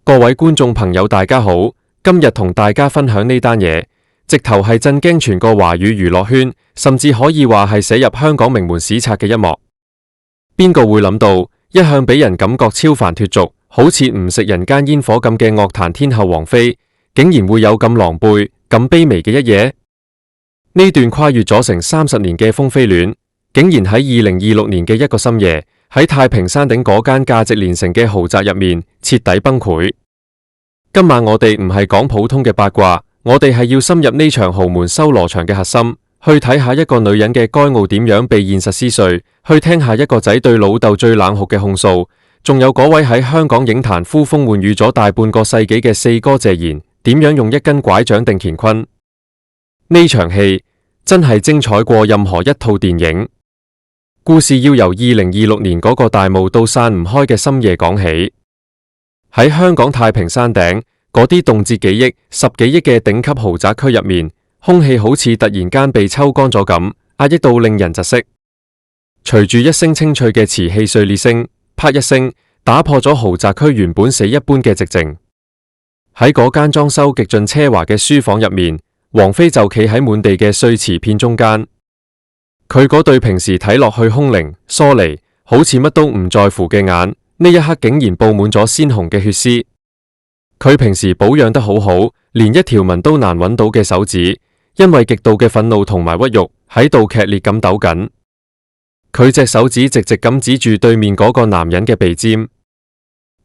各位觀眾朋友大家好，今日同大家分享呢單嘢，直頭係震驚全個華語娛樂圈，甚至可以話係寫入香港名門史冊嘅一幕。邊個會諗到，一向俾人感覺超凡脫俗，好似唔食人間煙火咁嘅樂壇天后王菲，竟然會有咁狼狽、咁卑微嘅一夜？呢段跨越咗成30年嘅風飛戀，竟然喺2026年嘅一個深夜，喺太平山頂嗰間價值連城嘅豪宅入面徹底崩潰。今晚我哋唔係講普通嘅八卦，我哋係要深入呢場豪門修羅場嘅核心，去睇下一個女人嘅驕傲點樣被現實撕碎，去聽下一個仔對老豆最冷酷嘅控訴，仲有嗰位喺香港影壇呼風喚雨咗大半個世紀嘅四哥謝賢，點樣用一根拐杖定乾坤。呢場戲真係精彩過任何一套電影。故事要由2026年嗰個大霧到散唔開嘅深夜講起。喺香港太平山頂嗰啲動輒幾億、十幾億嘅頂級豪宅區入面，空氣好似突然間被抽乾咗咁，壓抑到令人窒息。隨住一聲清脆嘅瓷器碎裂聲，啪一聲打破咗豪宅區原本死一般嘅寂靜。喺嗰間裝修極盡奢華嘅書房入面，王菲就企喺滿地嘅碎瓷片中間。佢嗰對平時睇落去空靈、疏離，好似乜都唔在乎嘅眼，呢一刻竟然布滿咗鮮紅嘅血絲。佢平時保養得好好，連一條紋都難揾到嘅手指，因為極度嘅憤怒同埋屈辱，喺度劇烈咁抖緊。佢隻手指直直咁指住對面嗰個男人嘅鼻尖，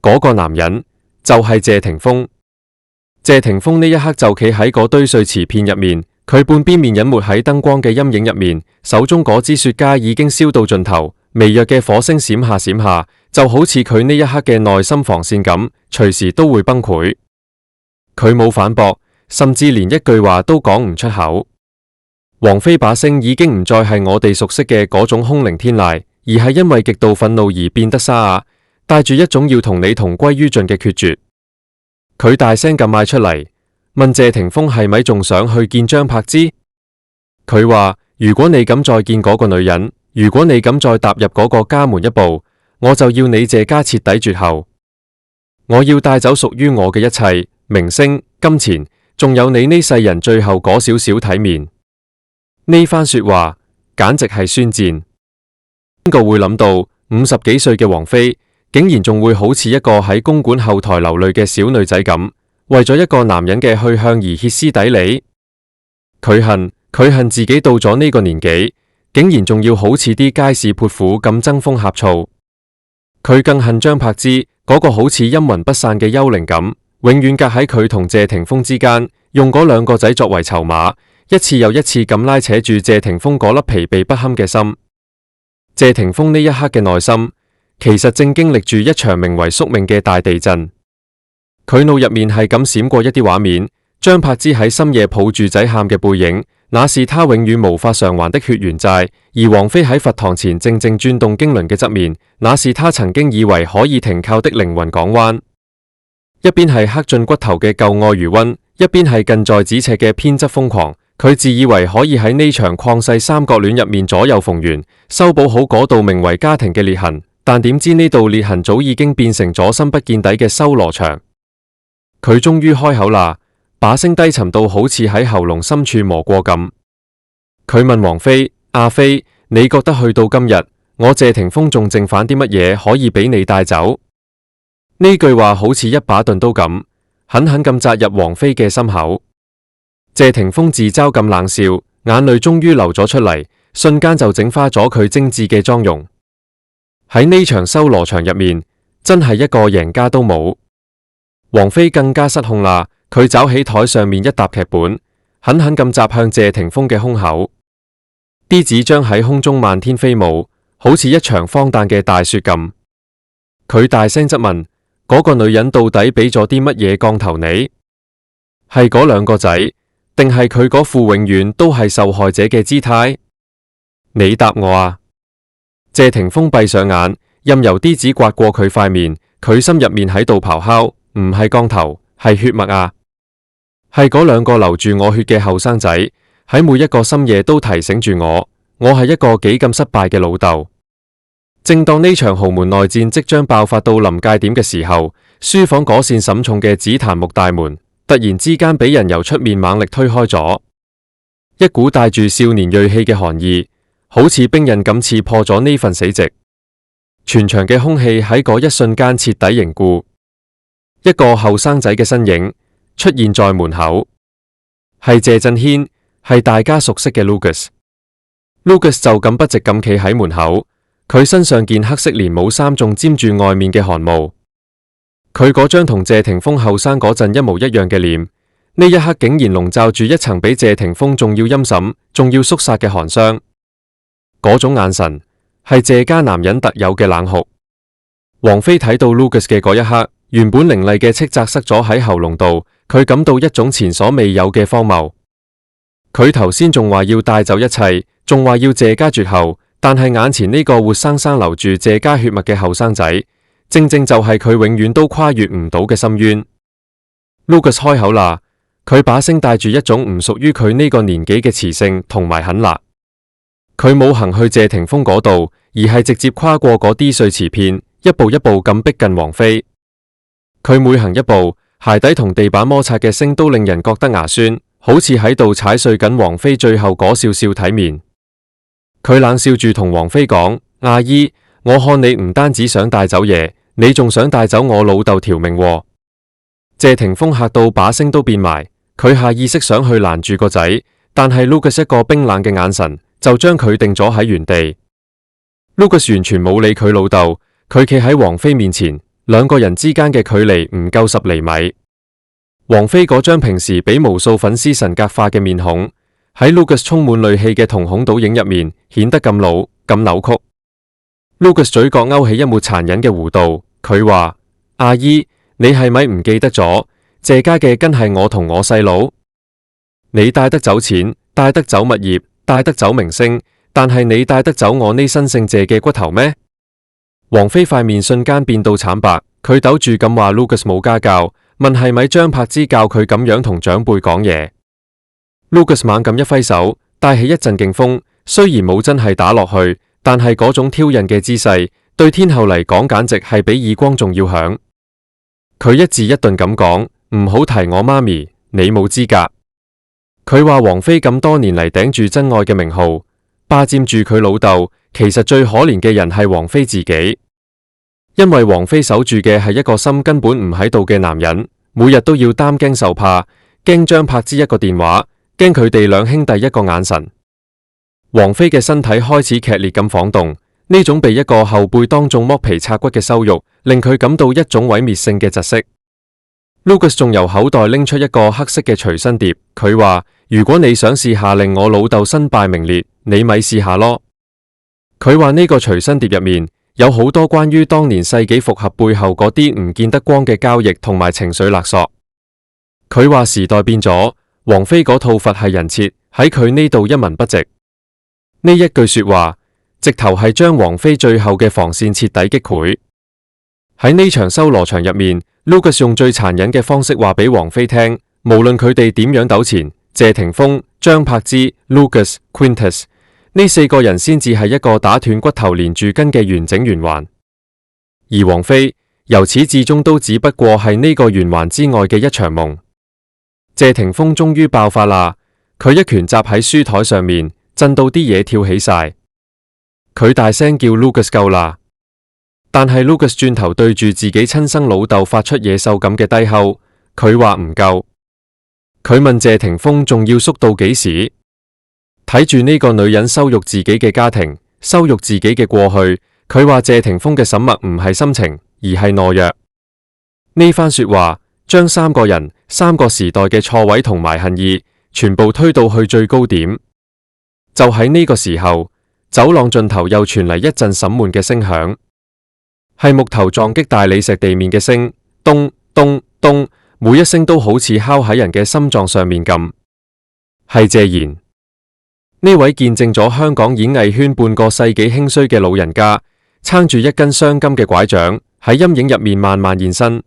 嗰個男人就係謝霆鋒。謝霆鋒呢一刻就企喺嗰堆碎瓷片入面，佢半邊面隱沒喺燈光嘅陰影入面，手中嗰支雪茄已經燒到盡頭，微弱嘅火星閃下閃下，就好似佢呢一刻嘅內心防線咁，隨時都會崩潰。佢冇反駁，甚至連一句話都講唔出口。王菲把聲已經唔再係我哋熟悉嘅嗰種空靈天籟，而係因為極度憤怒而變得沙啞，帶住一種要同你同歸於盡嘅決絕。佢大聲咁嗌出嚟，問謝霆鋒係咪仲想去見張柏芝？佢話：如果你敢再見嗰個女人，如果你敢再踏入嗰個家門一步，我就要你謝家徹底絕後。我要帶走屬於我嘅一切，明星、金錢，仲有你呢世人最後嗰少少體面。呢番說話簡直係宣戰。邊個會諗到50幾歲嘅王菲，竟然仲會好似一個喺公館後台流淚嘅小女仔咁，為咗一個男人嘅去向而歇斯底里。佢恨自己到咗呢個年紀，竟然仲要好似啲街市潑婦咁爭風呷醋。佢更恨張柏芝嗰個好似陰魂不散嘅幽靈咁，永遠隔喺佢同謝霆鋒之間，用嗰兩個仔作為籌碼，一次又一次咁拉扯住謝霆鋒嗰粒疲憊不堪嘅心。謝霆鋒呢一刻嘅內心，其實正經歷住一場名為宿命嘅大地震。佢腦入面係咁閃過一啲畫面，張柏芝喺深夜抱住仔喊嘅背影，那是他永遠無法償還的血緣債；而王菲喺佛堂前靜靜轉動經輪嘅側面，那是他曾經以為可以停靠的靈魂港灣。一邊係刻進骨頭嘅舊愛餘溫，一邊係近在咫尺嘅偏執瘋狂。佢自以為可以喺呢場曠世三角戀入面左右逢源，修補好嗰道名為家庭嘅裂痕，但點知呢道裂痕早已經變成咗深不見底嘅修羅場。佢終於開口啦，把聲低沉到好似喺喉嚨深處磨過咁。佢問王菲：阿菲，你覺得去到今日，我謝霆鋒仲剩返啲乜嘢可以俾你帶走？呢句話好似一把鈍刀咁，狠狠咁扎入王菲嘅心口。謝霆鋒自嘲咁冷笑，眼淚終於流咗出嚟，瞬間就整花咗佢精緻嘅妝容。喺呢場修羅場入面，真係一個贏家都冇。王菲更加失控啦，佢抓起台上面一沓劇本，狠狠咁砸向謝霆鋒嘅胸口。啲紙張喺空中漫天飛舞，好似一場荒誕嘅大雪咁。佢大聲質問：嗰個女人到底俾咗啲乜嘢降頭你？係嗰兩個仔，定係佢嗰副永遠都係受害者嘅姿態？你答我啊！謝霆鋒閉上眼，任由啲紙刮過佢塊面，佢心入面喺度咆哮：唔係降頭，係血脈啊！係嗰兩個流住我血嘅後生仔，喺每一個深夜都提醒住我係一個幾咁失敗嘅老豆。正當呢場豪門內戰即將爆發到臨界點嘅時候，書房嗰扇沈重嘅紫檀木大門突然之間俾人由出面猛力推開咗，一股帶住少年銳氣嘅寒意，好似冰刃咁刺破咗呢份死寂。全場嘅空氣喺嗰一瞬間徹底凝固，一個後生仔嘅身影出現在門口，係謝震軒，係大家熟悉嘅 Lucas。Lucas 就咁不直咁企喺門口，佢身上件黑色連帽衫仲沾住外面嘅汗毛，佢嗰張同謝霆鋒後生嗰陣一模一樣嘅臉，呢一刻竟然籠罩住一層比謝霆鋒仲要陰森、仲要肅殺嘅寒霜。嗰種眼神係謝家男人特有嘅冷酷。王菲睇到 Lucas 嘅嗰一刻，原本凌厲嘅斥責塞咗喺喉嚨度，佢感到一種前所未有嘅荒謬。佢頭先仲話要帶走一切，仲話要謝家絕後，但係眼前呢個活生生流住謝家血脈嘅後生仔，正正就係佢永遠都跨越唔到嘅深淵。Lucas 開口啦，佢把聲帶住一種唔屬於佢呢個年紀嘅磁性同埋狠辣。佢冇行去謝霆鋒嗰度，而係直接跨過嗰啲碎瓷片，一步一步咁逼近王菲。佢每行一步，鞋底同地板摩擦嘅聲都令人覺得牙酸，好似喺度踩碎緊王菲最後嗰笑笑體面。佢冷笑住同王菲講：阿姨，我看你唔單止想帶走爺，你仲想帶走我老豆條命喎。謝霆鋒嚇到把聲都變埋，佢下意識想去攔住個仔，但係 Lucas 一個冰冷嘅眼神就將佢定咗喺原地。Lucas 完全冇理佢老豆，佢企喺王菲面前，兩個人之間嘅距離唔夠10厘米。王菲嗰張平時俾無數粉絲神格化嘅面孔，喺 Lucas 充滿戾氣嘅瞳孔倒影入面，顯得咁老咁扭曲。Lucas 嘴角勾起一抹殘忍嘅弧度，佢話：阿姨，你係咪唔記得咗？謝家嘅根係我同我細佬，你帶得走錢，帶得走物業，帶得走明星，但係你帶得走我呢身姓謝嘅骨頭咩？王菲塊面瞬間變到慘白，佢抖住咁話 Lucas 冇家教，問係咪張柏芝教佢咁樣同長輩講嘢。Lucas 猛咁一揮手，帶起一陣勁風，雖然冇真係打落去，但係嗰種挑釁嘅姿勢，對天后嚟講簡直係比耳光仲要響。佢一字一頓咁講：唔好提我媽咪，你冇資格。佢話王菲咁多年嚟頂住真愛嘅名號，霸佔住佢老豆，其實最可憐嘅人係王菲自己，因為王菲守住嘅係一個心根本唔喺度嘅男人，每日都要擔驚受怕，驚張柏芝一個電話，驚佢哋兩兄弟一個眼神。王菲嘅身體開始劇烈咁晃動，呢種被一個後輩當眾剝皮拆骨嘅羞辱，令佢感到一種毀滅性嘅窒息。Lucas 仲由口袋拎出一個黑色嘅隨身碟，佢話：如果你想試下令我老豆身敗名裂，你咪試下咯。佢話呢個隨身碟入面有好多關於當年世紀復合背後嗰啲唔見得光嘅交易同埋情緒勒索。佢話時代變咗，王菲嗰套佛系人設喺佢呢度一文不值。呢一句說話直頭係將王菲最後嘅防線徹底擊潰。喺呢場修羅場入面，Lucas 用最殘忍嘅方式話俾王菲聽，無論佢哋點樣糾纏，謝霆鋒、張柏芝、Lucas、Quintus 呢4個人先至係一個打斷骨頭連住根嘅完整圓環，而王菲由始至終都只不過係呢個圓環之外嘅一場夢。謝霆鋒終於爆發啦，佢一拳砸喺書台上面，震到啲嘢跳起晒，佢大聲叫 Lucas 夠啦！但係 Lucas 轉頭對住自己親生老豆發出野獸咁嘅低吼，佢話唔夠。佢問謝霆鋒仲要縮到幾時？睇住呢個女人羞辱自己嘅家庭，羞辱自己嘅過去，佢話謝霆鋒嘅沈默唔係深情，而係懦弱。呢番說話將3個人、3個時代嘅錯位同埋恨意，全部推到去最高點。就喺呢個時候，走廊盡頭又傳嚟一陣審悶嘅聲響。係木頭撞擊大理石地面嘅聲，咚咚咚，每一聲都好似敲喺人嘅心臟上面咁。係謝賢，呢位見證咗香港演藝圈半個世紀興衰嘅老人家，撐住一根鑲金嘅拐杖，喺陰影入面慢慢現身。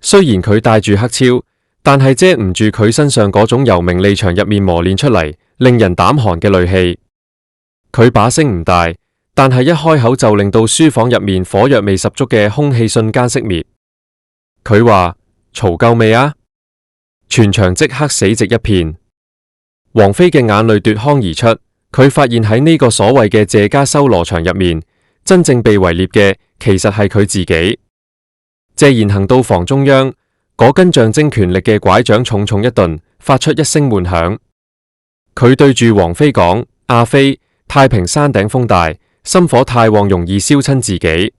雖然佢帶住黑超，但係遮唔住佢身上嗰種由名利場入面磨練出嚟，令人膽寒嘅戾氣。佢把聲唔大，但係一開口就令到書房入面火藥味十足嘅空氣瞬間熄滅。佢話：嘈夠未啊？全場即刻死寂一片。王菲嘅眼淚奪眶而出，佢發現喺呢個所謂嘅謝家修羅場入面，真正被圍獵嘅其實係佢自己。謝賢行到房中央，嗰根象徵權力嘅拐杖重重一頓，發出一聲悶響。佢對住王菲講：阿菲，太平山頂風大，心火太旺容易燒親自己。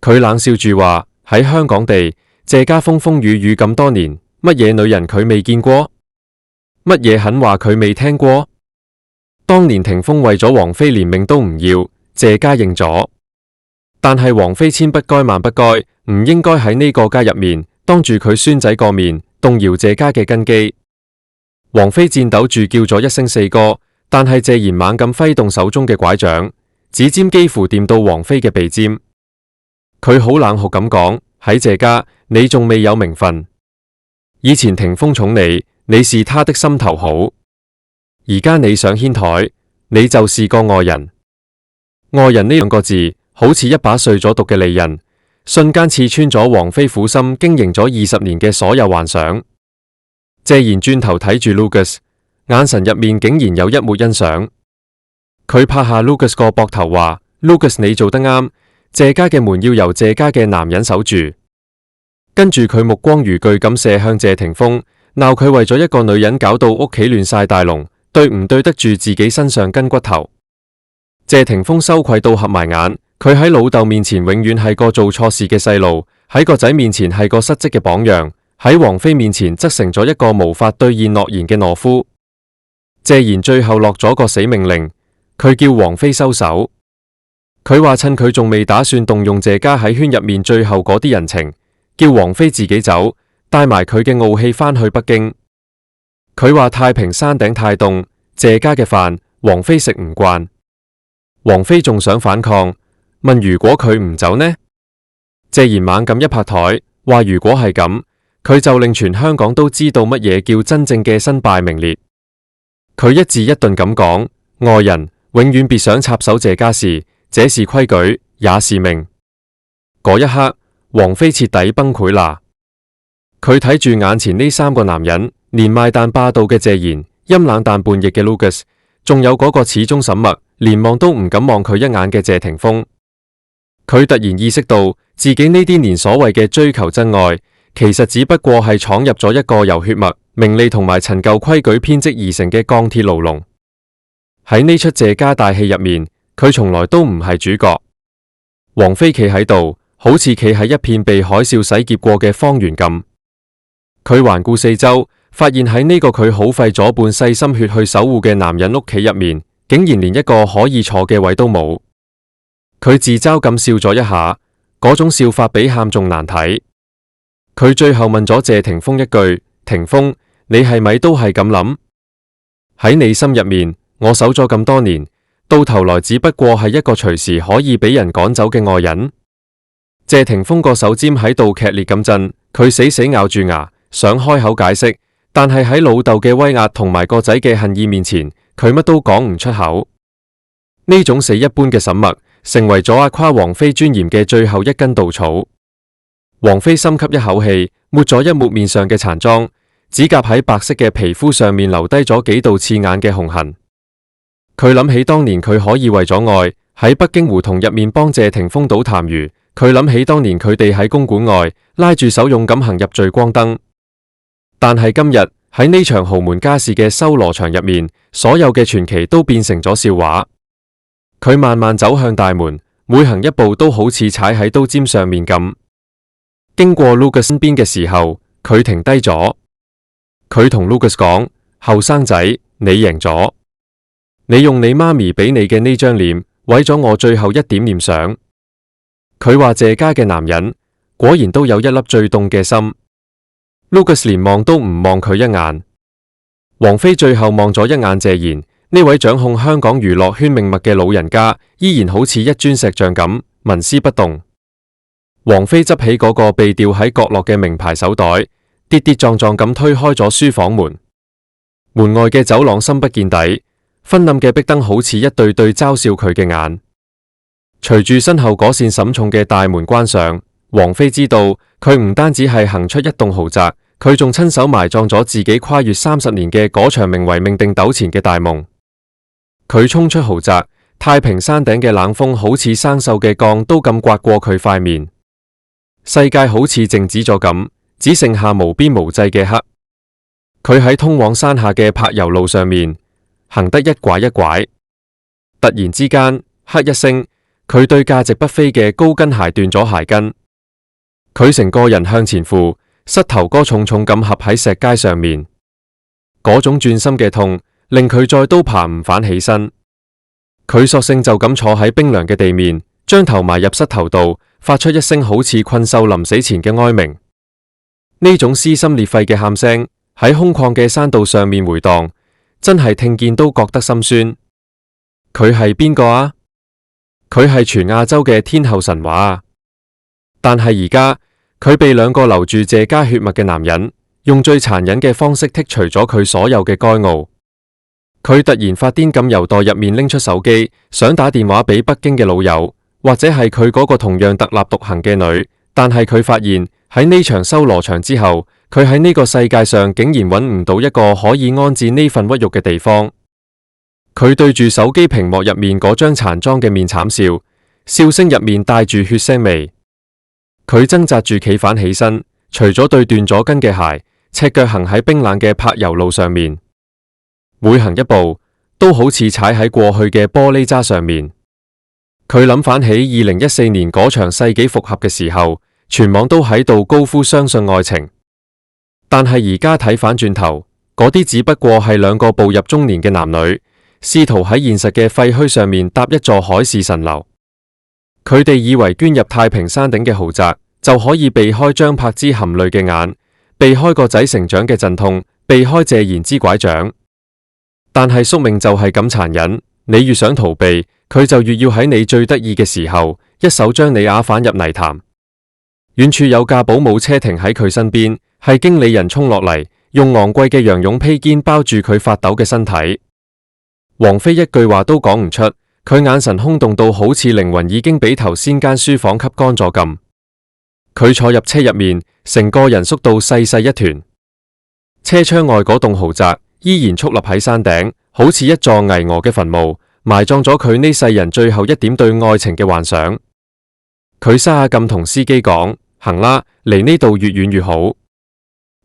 佢冷笑住話：喺香港地，謝家風風雨雨咁多年，乜嘢女人佢未見過？乜嘢狠話佢未聽過？當年霆鋒為咗王菲連命都唔要，謝家認咗。但係王菲千不該萬不該，唔應該喺呢個家入面，當住佢孫仔個面，動搖謝家嘅根基。王菲顫抖住叫咗一聲四哥，但係謝賢猛咁揮動手中嘅拐杖，指尖幾乎掂到王菲嘅鼻尖。佢好冷酷咁講：喺謝家，你仲未有名分。以前霆鋒寵你，你是他的心頭好。而家你想掀台，你就是個外人。外人呢兩個字，好似一把碎咗毒嘅利刃，瞬間刺穿咗王菲苦心經營咗20年嘅所有幻想。謝賢轉頭睇住 Lucas， 眼神入面竟然有一抹欣賞。佢拍下 Lucas 個膊頭話：Lucas 你做得啱，謝家嘅門要由謝家嘅男人守住。跟住佢目光如炬咁射向謝霆鋒，鬧佢為咗一個女人搞到屋企亂晒大龍，對唔對得住自己身上根骨頭？謝霆鋒羞愧到合埋眼，佢喺老豆面前永遠係個做錯事嘅細路，喺個仔面前係個失職嘅榜樣，喺王菲面前則成咗一個無法兌現諾言嘅懦夫。謝賢最後落咗個死命令，佢叫王菲收手。佢話趁佢仲未打算動用謝家喺圈入面最後嗰啲人情，叫王菲自己走，帶埋佢嘅傲氣返去北京。佢話太平山頂太凍，謝家嘅飯王菲食唔慣。王菲仲想反抗，問如果佢唔走呢？謝賢猛咁一拍台，話如果係咁，佢就令全香港都知道乜嘢叫真正嘅身敗名裂。佢一字一頓咁講：外人永遠別想插手謝家事，這是規矩，也是命。嗰一刻，王菲徹底崩潰啦。佢睇住眼前呢三個男人，年邁但霸道嘅謝賢，陰冷但叛逆嘅 Lucas， 仲有嗰個始終沈默，連望都唔敢望佢一眼嘅謝霆鋒。佢突然意識到，自己呢啲年所謂嘅追求真愛，其實只不過係闖入咗一個由血脈、名利同埋陳舊規矩編織而成嘅鋼鐵牢籠。喺呢出謝家大戲入面，佢從來都唔係主角。王菲企喺度，好似企喺一片被海嘯洗劫過嘅荒原咁。佢環顧四周，發現喺呢個佢耗費咗半世心血去守護嘅男人屋企入面，竟然連一個可以坐嘅位都冇。佢自嘲咁笑咗一下，嗰種笑法比喊仲難睇。佢最後問咗謝霆鋒一句：霆鋒，你係咪都係咁諗？喺你心入面，我守咗咁多年，到頭來只不過係一個隨時可以俾人趕走嘅外人。謝霆鋒個手尖喺度劇烈咁震，佢死死咬住牙，想開口解釋，但係喺老豆嘅威壓同埋個仔嘅恨意面前，佢乜都講唔出口。呢種死一般嘅沈默，成為咗壓垮王菲尊嚴嘅最後一根稻草。王菲深吸一口氣，抹咗一抹面上嘅殘妝，指甲喺白色嘅皮膚上面留低咗幾道刺眼嘅紅痕。佢諗起當年佢可以為咗愛喺北京胡同入面幫謝霆鋒倒痰盂，佢諗起當年佢哋喺公館外拉住手勇敢行入聚光燈。但係今日喺呢場豪門家事嘅修羅場入面，所有嘅傳奇都變成咗笑話。佢慢慢走向大門，每行一步都好似踩喺刀尖上面咁。經過 Lucas 身邊嘅時候，佢停低咗。佢同 Lucas 講：後生仔，你贏咗。你用你媽咪俾你嘅呢張臉，毀咗我最後一點念想。佢話謝家嘅男人果然都有一粒最凍嘅心。Lucas 連望都唔望佢一眼。王菲最後望咗一眼謝賢，呢位掌控香港娛樂圈命脈嘅老人家，依然好似一尊石像咁紋絲不動。王菲執起嗰個被吊喺角落嘅名牌手袋，跌跌撞撞咁推開咗書房門。門外嘅走廊深不見底，昏暗嘅壁燈好似一對對嘲笑佢嘅眼。隨住身後嗰扇沈重嘅大門關上，王菲知道佢唔單止係行出一棟豪宅，佢仲親手埋葬咗自己跨越30年嘅嗰場名為命定糾纏嘅大夢。佢衝出豪宅，太平山頂嘅冷風好似生鏽嘅鋼刀咁刮過佢塊面，世界好似靜止咗咁，只剩下無邊無際嘅黑。佢喺通往山下嘅柏油路上面行得一拐一拐，突然之間，黑一聲，佢對價值不菲嘅高跟鞋斷咗鞋跟，佢成個人向前俯，膝頭哥重重咁合喺石階上面，嗰種鑽心嘅痛令佢再都爬唔返起身。佢索性就咁坐喺冰涼嘅地面，將頭埋入膝頭度，發出一聲好似困獸臨死前嘅哀鳴。呢種撕心裂肺嘅喊聲喺空曠嘅山道上面回蕩，真係聽見都覺得心酸。佢係邊個啊？佢係全亞洲嘅天后神話啊！但係而家佢被兩個流住謝家血脈嘅男人用最殘忍嘅方式剔除咗佢所有嘅驕傲。佢突然發癲咁由袋入面拎出手機，想打電話俾北京嘅老友，或者係佢嗰個同樣特立獨行嘅女。但係佢發現喺呢場修羅場之後，佢喺呢個世界上竟然揾唔到一個可以安置呢份屈辱嘅地方。佢對住手機屏幕入面嗰張殘妝嘅面慘笑，笑聲入面帶住血腥味。佢掙扎住企返起身，除咗對斷咗跟嘅鞋，赤腳行喺冰冷嘅柏油路上面，每行一步都好似踩喺過去嘅玻璃渣上面。佢諗返起2014年嗰場世紀復合嘅時候，全網都喺度高呼相信愛情。但係而家睇返轉頭，嗰啲只不過係兩個步入中年嘅男女，試圖喺現實嘅廢墟上面搭一座海市蜃樓。佢哋以為捐入太平山頂嘅豪宅就可以避開張柏芝含淚嘅眼，避開個仔成長嘅陣痛，避開謝賢之拐杖。但係宿命就係咁殘忍，你越想逃避，佢就越要喺你最得意嘅時候，一手將你押返入泥潭。遠處有架保姆車停喺佢身邊，係經理人衝落嚟，用昂貴嘅羊絨披肩包住佢發抖嘅身體。王菲一句話都講唔出，佢眼神空洞到好似靈魂已經俾頭先間書房吸乾咗咁。佢坐入車入面，成個人縮到細細一團。車窗外嗰棟豪宅依然矗立喺山頂，好似一座巍峨嘅墳墓，埋葬咗佢呢世人最後一點對愛情嘅幻想。佢沙下咁同司機講：行啦，離呢度越遠越好。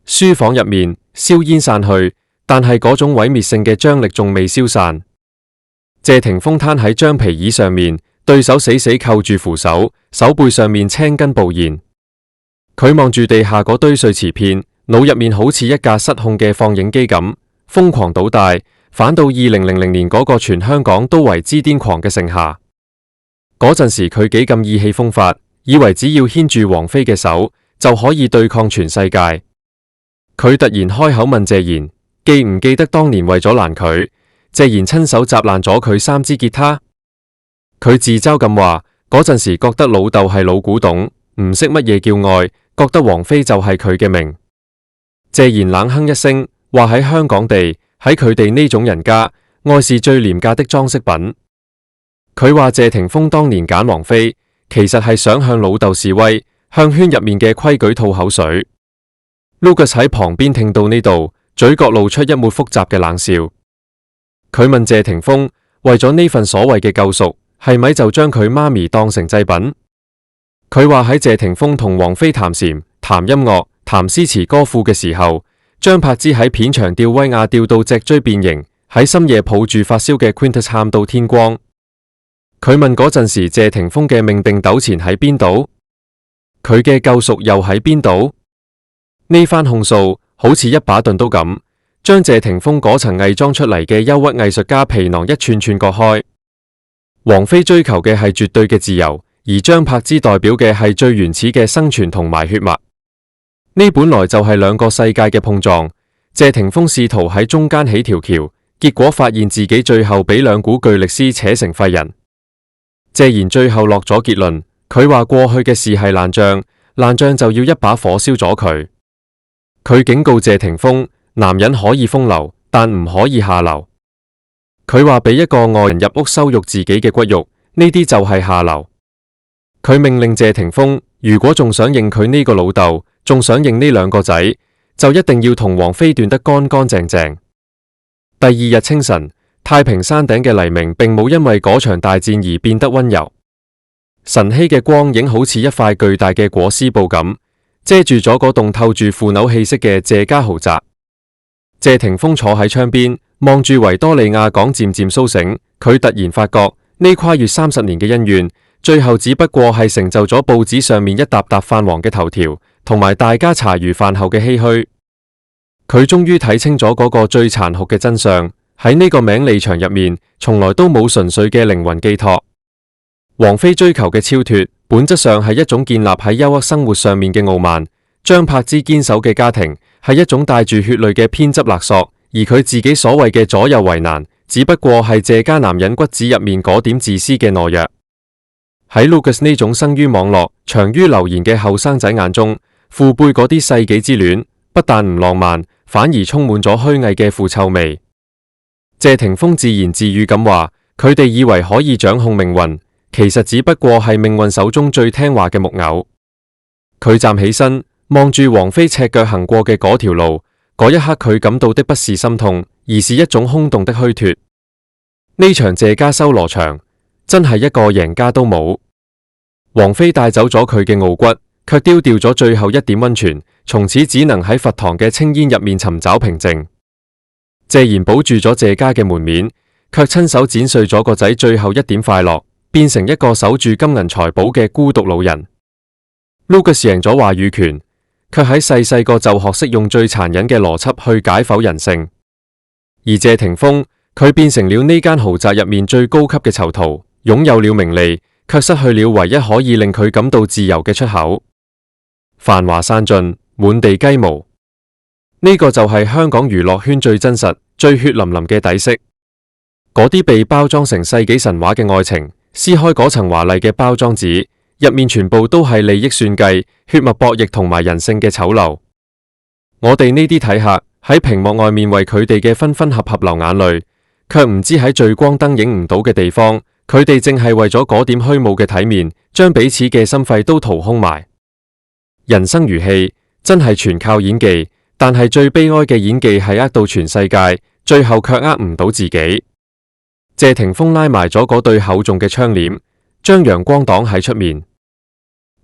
書房入面硝煙散去，但係嗰種毀滅性嘅張力仲未消散。謝霆鋒攤喺張皮椅上面，對手死死扣住扶手，手背上面青筋暴現。佢望住地下嗰堆碎瓷片，腦入面好似一架失控嘅放映機咁，瘋狂倒帶，反到2000年嗰個全香港都為之癲狂嘅盛夏。嗰陣時佢幾咁意氣風發，以為只要牽住王菲嘅手就可以對抗全世界。佢突然開口問謝賢：記唔記得當年為咗攔佢，謝賢親手砸爛咗佢3支吉他？佢自嘲咁話：嗰陣時覺得老豆係老古董，唔識乜嘢叫愛，覺得王菲就係佢嘅命。謝賢冷哼一聲，話喺香港地，喺佢哋呢種人家，愛是最廉價的裝飾品。佢話謝霆鋒當年揀王菲，其實係想向老豆示威，向圈入面嘅規矩吐口水。Lucas 喺旁邊聽到呢度，嘴角露出一抹複雜嘅冷笑。佢問謝霆鋒：為咗呢份所謂嘅救贖，係咪就將佢媽咪當成祭品？佢話喺謝霆鋒同王菲談禪、談音樂、談詩詞歌賦嘅時候，張柏芝喺片場吊威亞吊到脊椎變形，喺深夜抱住發燒嘅 Quintus 喊到天光。佢問嗰陣時謝霆鋒嘅命定糾纏喺邊度？佢嘅救贖又喺邊度？呢番控訴好似一把鈍刀咁，將謝霆鋒嗰層偽裝出嚟嘅憂鬱藝術家皮囊一串串割開。王菲追求嘅係絕對嘅自由，而張柏芝代表嘅係最原始嘅生存同埋血脈。呢本來就係兩個世界嘅碰撞。謝霆鋒試圖喺中間起條橋，結果發現自己最後俾兩股巨力絲扯成廢人。謝賢最後落咗結論，佢話過去嘅事係爛賬，爛賬就要一把火燒咗佢。佢警告謝霆鋒，男人可以風流，但唔可以下流。佢話俾一個外人入屋羞辱自己嘅骨肉，呢啲就係下流。佢命令謝霆鋒，如果仲想認佢呢個老豆，仲想認呢兩個仔，就一定要同王菲斷得乾乾淨淨。第二日清晨，太平山頂嘅黎明並冇因為嗰場大戰而變得溫柔，晨曦嘅光影好似一塊巨大嘅裹屍布咁，遮住咗嗰棟透住腐朽氣息嘅謝家豪宅。謝霆鋒坐喺窗邊，望住維多利亞港漸漸蘇醒，佢突然發覺呢跨越30年嘅恩怨，最後只不過係成就咗報紙上面一沓沓泛黃嘅頭條，同埋大家茶餘飯後嘅唏噓。佢終於睇清咗嗰個最殘酷嘅真相，喺呢個名利場入面，從來都冇純粹嘅靈魂寄託。王菲追求嘅超脫，本質上係一種建立喺憂鬱生活上面嘅傲慢。張柏芝堅守嘅家庭，係一種帶住血淚嘅偏執勒索，而佢自己所謂嘅左右為難，只不過係謝家男人骨子入面嗰點自私嘅懦弱。喺 Lucas 呢種生於網絡、長於流言嘅後生仔眼中，父輩嗰啲世紀之戀，不但唔浪漫，反而充滿咗虛偽嘅腐臭味。謝霆鋒自言自語咁話，佢哋以為可以掌控命運，其實只不過係命運手中最聽話嘅木偶。佢站起身，望住王菲赤腳行過嘅嗰條路，嗰一刻佢感到的不是心痛，而是一種空洞的虛脫。呢場謝家修羅場，真係一個贏家都冇。王菲帶走咗佢嘅傲骨，卻丟掉咗最後一點溫泉，從此只能喺佛堂嘅青煙入面尋找平靜。謝賢保住咗謝家嘅門面，卻親手剪碎咗個仔最後一點快樂，變成一個守住金銀財寶嘅孤獨老人。Lucas 贏咗話語權，卻喺細個就學識用最殘忍嘅邏輯去解剖人性。而謝霆鋒，佢變成了呢間豪宅入面最高級嘅囚徒，擁有了名利，卻失去了唯一可以令佢感到自由嘅出口。繁華散盡，滿地雞毛。呢個就係香港娛樂圈最真實、最血淋淋嘅底色。嗰啲被包裝成世紀神話嘅愛情，撕開嗰層華麗嘅包裝紙，入面全部都係利益算計、血脈博弈同埋人性嘅醜陋。我哋呢啲睇客喺屏幕外面為佢哋嘅分分合合流眼淚，卻唔知喺聚光燈影唔到嘅地方，佢哋正係為咗嗰點虛無嘅體面，將彼此嘅心肺都掏空埋。人生如戲，真係全靠演技，但係最悲哀嘅演技係呃到全世界，最後卻呃唔到自己。謝霆鋒拉埋咗嗰對厚重嘅窗簾，將陽光擋喺出面。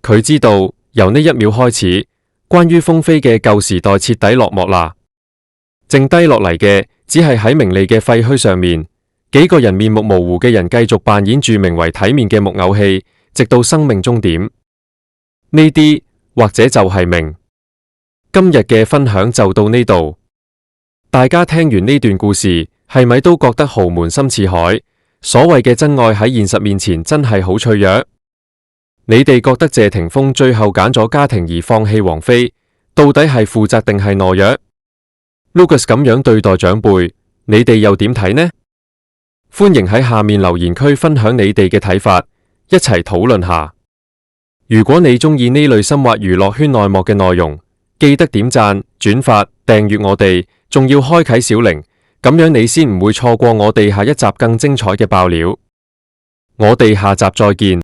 佢知道由呢一秒開始，關於風飛嘅舊時代徹底落幕啦。剩低落嚟嘅只係喺名利嘅廢墟上面，幾個人面目模糊嘅人繼續扮演住名為體面嘅木偶戲，直到生命終點。呢啲或者就係命。今日嘅分享就到呢度，大家聽完呢段故事，係咪都覺得豪門深似海？所謂嘅真愛喺現實面前真係好脆弱。你哋覺得謝霆鋒最後揀咗家庭而放棄王菲，到底係負責定係懦弱？ Lucas 咁樣對待長輩，你哋又點睇呢？歡迎喺下面留言區分享你哋嘅睇法，一齊討論下。如果你鍾意呢類深挖娛樂圈內幕嘅內容，記得點讚、轉發、訂閱我哋，仲要開啟小鈴，咁樣你先唔會錯過我哋下一集更精彩嘅爆料。我哋下集再見。